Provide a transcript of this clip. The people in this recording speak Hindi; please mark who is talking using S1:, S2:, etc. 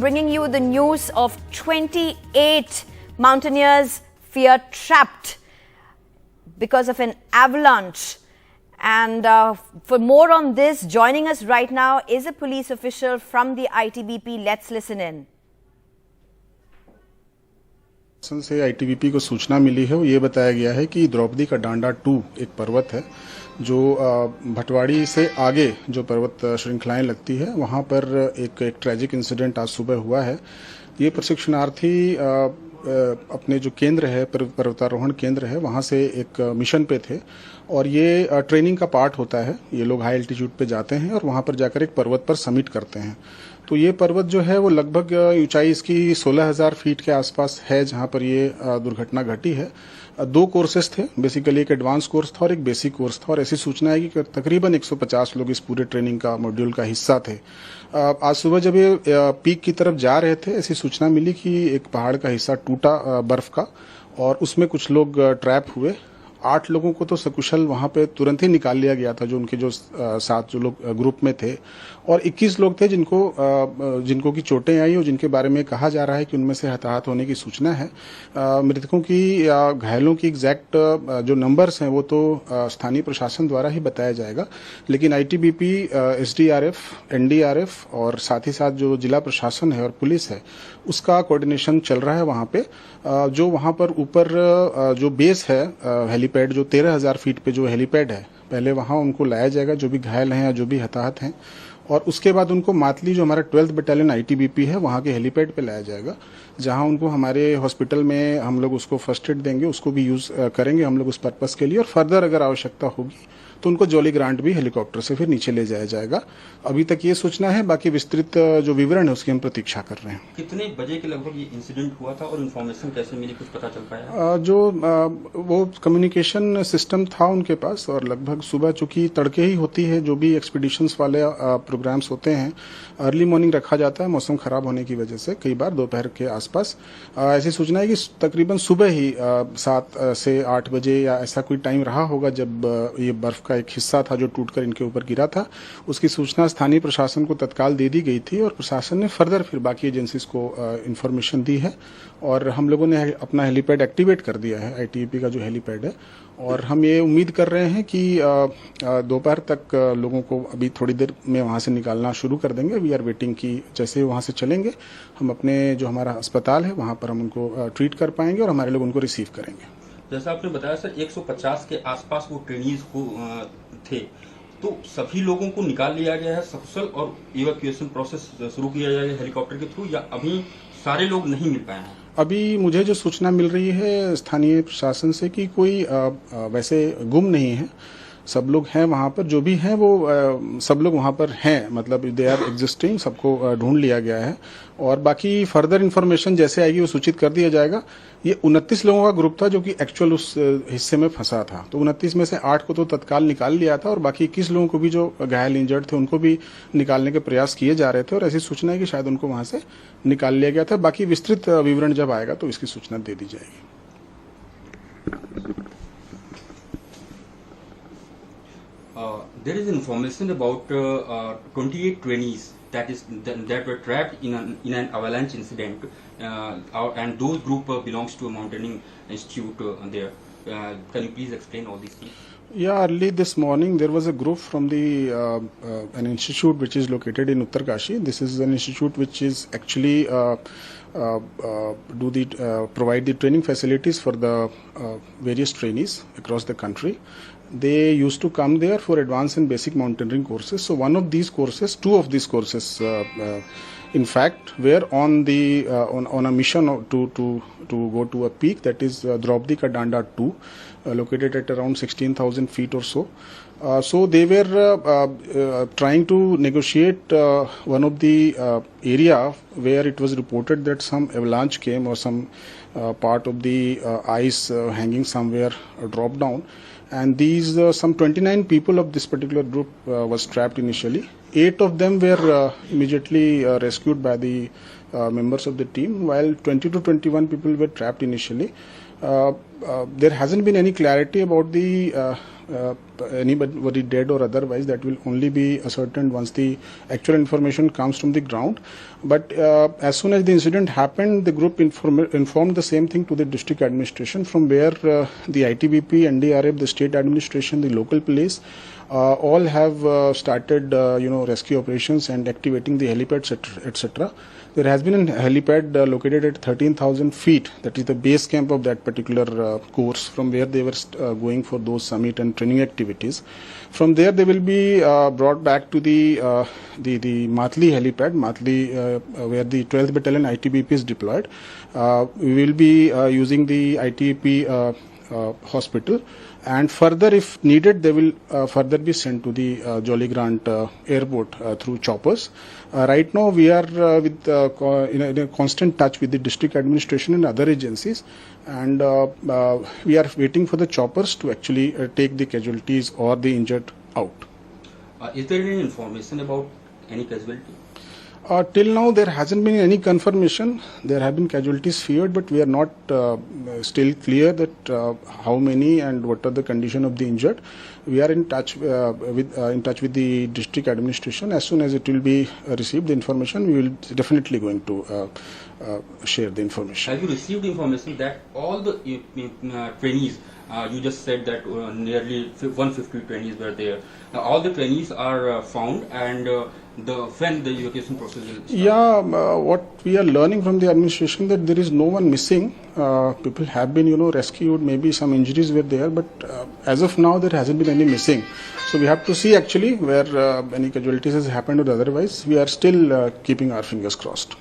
S1: bringing you the news of 28 mountaineers fear trapped because of an avalanche. And for more on this, joining us right now is a police official from the ITBP. Let's listen in.
S2: से आईटीबीपी को सूचना मिली है, वो ये बताया गया है कि द्रौपदी का डांडा 2 एक पर्वत है जो भटवाड़ी से आगे जो पर्वत श्रृंखलाएं लगती है, वहां पर एक ट्रेजिक इंसिडेंट आज सुबह हुआ है। ये प्रशिक्षणार्थी अपने जो केंद्र है, पर्वतारोहण केंद्र है, वहां से एक मिशन पे थे और ये ट्रेनिंग का पार्ट होता है। ये लोग हाई एल्टीट्यूड पे जाते हैं और वहां पर जाकर एक पर्वत पर समिट करते हैं। तो ये पर्वत जो है वो लगभग ऊंचाई इसकी 16,000 फीट के आसपास है, जहां पर ये दुर्घटना घटी है। 2 कोर्सेस थे, बेसिकली एक एडवांस कोर्स था और एक बेसिक कोर्स था और ऐसी सूचना है कि तकरीबन 150 लोग इस पूरे ट्रेनिंग का मॉड्यूल का हिस्सा थे। आज सुबह जब ये पीक की तरफ जा रहे थे, ऐसी सूचना मिली कि एक पहाड़ का हिस्सा टूटा बर्फ का और उसमें कुछ लोग ट्रैप हुए। 8 लोगों को तो सकुशल वहां पे तुरंत ही निकाल लिया गया था, जो उनके जो साथ जो लोग ग्रुप में थे, और 21 लोग थे जिनको की चोटें आई और जिनके बारे में कहा जा रहा है कि उनमें से हताहत होने की सूचना है। मृतकों की या घायलों की एग्जैक्ट जो नंबर्स हैं वो तो स्थानीय प्रशासन द्वारा ही बताया जाएगा, लेकिन आईटीबीपी, एसडीआरएफ, एनडीआरएफ और साथ ही साथ जो जिला प्रशासन है और पुलिस है, उसका कोऑर्डिनेशन चल रहा है वहां पे। जो वहां पर ऊपर जो बेस है हेलीपैड, जो 13,000 फीट पे जो हेलीपैड है, पहले वहां उनको लाया जाएगा जो भी घायल हैं या जो भी हताहत हैं, और उसके बाद उनको मातली जो हमारा 12th बटालियन आईटीबीपी है वहां के हेलीपैड पे लाया जाएगा, जहां उनको हमारे हॉस्पिटल में हम लोग उसको फर्स्ट एड देंगे, उसको भी यूज करेंगे हम लोग उस पर्पस के लिए, और फर्दर अगर आवश्यकता होगी तो उनको जॉली ग्रांट भी हेलीकॉप्टर से फिर नीचे ले जाया जाएगा। अभी तक ये सूचना है, बाकी विस्तृत जो विवरण है उसकी हम प्रतीक्षा कर रहे हैं।
S3: कितने बजे के लगभग ये इंसिडेंट हुआ था और इन्फॉर्मेशन कैसे मिली, कुछ पता चल पाया?
S2: वो कम्युनिकेशन सिस्टम था उनके पास, और लगभग सुबह चूंकि तड़के ही होती है, जो भी एक्सपीडिशंस वाले प्रोग्राम्स होते हैं, अर्ली मॉर्निंग रखा जाता है मौसम खराब होने की वजह से, कई बार दोपहर के आसपास। ऐसी सूचना है कि तकरीबन सुबह ही 7 से 8 बजे या ऐसा कोई टाइम रहा होगा जब ये बर्फ का एक हिस्सा था जो टूटकर इनके ऊपर गिरा था। उसकी सूचना स्थानीय प्रशासन को तत्काल दे दी गई थी और प्रशासन ने फर्दर फिर बाकी एजेंसीज को इंफॉर्मेशन दी है, और हम लोगों ने अपना हेलीपैड एक्टिवेट कर दिया है, आईटीबीपी का जो हेलीपैड है, और हम ये उम्मीद कर रहे हैं कि दोपहर तक लोगों को अभी थोड़ी देर में वहां से निकालना शुरू कर देंगे। वी आर वेटिंग कि जैसे वहां से चलेंगे हम अपने जो हमारा अस्पताल है वहां पर हम उनको ट्रीट कर पाएंगे और हमारे लोग उनको रिसीव करेंगे।
S3: जैसा आपने बताया सर, 150 के आसपास वो ट्रेनीज को थे, तो सभी लोगों को निकाल लिया गया है सकुशल और इवैक्यूएशन प्रोसेस शुरू किया जाएगा हेलीकॉप्टर के थ्रू, या अभी सारे लोग नहीं मिल पाए हैं?
S2: अभी मुझे जो सूचना मिल रही है स्थानीय प्रशासन से कि कोई वैसे गुम नहीं है, सब लोग हैं वहां पर, जो भी हैं वो सब लोग वहां पर हैं, मतलब दे आर एग्जिस्टिंग, सबको ढूंढ लिया गया है, और बाकी फर्दर इन्फॉर्मेशन जैसे आएगी वो सूचित कर दिया जाएगा। ये 29 लोगों का ग्रुप था जो कि एक्चुअल उस हिस्से में फंसा था, तो 29 में से 8 को तो तत्काल निकाल लिया था और बाकी 21 लोगों को भी जो घायल इंजर्ड थे उनको भी निकालने के प्रयास किए जा रहे थे, और ऐसी सूचना है कि शायद उनको वहां से निकाल लिया गया था। बाकी विस्तृत विवरण जब आएगा तो इसकी सूचना दे दी जाएगी।
S3: There is information about 28 trainees that were trapped in an avalanche incident, and those group belongs to a mountaineering institute there. Can you please explain all these things?
S2: Yeah, early this morning there was a group from the an institute which is located in Uttarkashi. This is an institute which is actually provide the training facilities for the various trainees across the country. They used to come there for advanced and basic mountaineering courses. So two of these courses, in fact, were on a mission to go to a peak, that is Draupadi Ka Danda 2, located at around 16,000 feet or so. So they were trying to negotiate one of the area where it was reported that some avalanche came or some part of the ice hanging somewhere dropped down. And these some 29 people of this particular group was trapped initially. 8 of them were immediately rescued by the members of the team, while 20 to 21 people were trapped initially. There hasn't been any clarity about the anybody dead or otherwise, that will only be ascertained once the actual information comes from the ground. But as soon as the incident happened, the group informed the same thing to the district administration, from where the ITBP, NDRF, the state administration, the local police, all have started rescue operations and activating the helipads, etc. There has been a helipad located at 13,000 feet, that is the base camp of that particular course, from where they were going for those summit and training activities. From there they will be brought back to the Mathli helipad, where the 12th Battalion ITBP is deployed. We will be using the ITBP hospital, and further, if needed, they will further be sent to the Jolly Grant airport through choppers. Right now, we are in a constant touch with the district administration and other agencies, and we are waiting for the choppers to actually take the casualties or the injured out.
S3: Is there any information about any casualty?
S2: Till now, there hasn't been any confirmation. There have been casualties feared, but we are not still clear that how many and what are the condition of the injured. We are in touch with the district administration. As soon as it will be received the information, we will definitely going to share the information.
S3: Have you received information that all the trainees? You just said that nearly 150 trainees were there. Now, all the trainees are found, and when the evacuation process will start?
S2: Yeah, what we are learning from the administration, that there is no one missing. People have been, rescued. Maybe some injuries were there, but as of now, there hasn't been any missing. So we have to see actually where any casualties has happened or otherwise. We are still keeping our fingers crossed.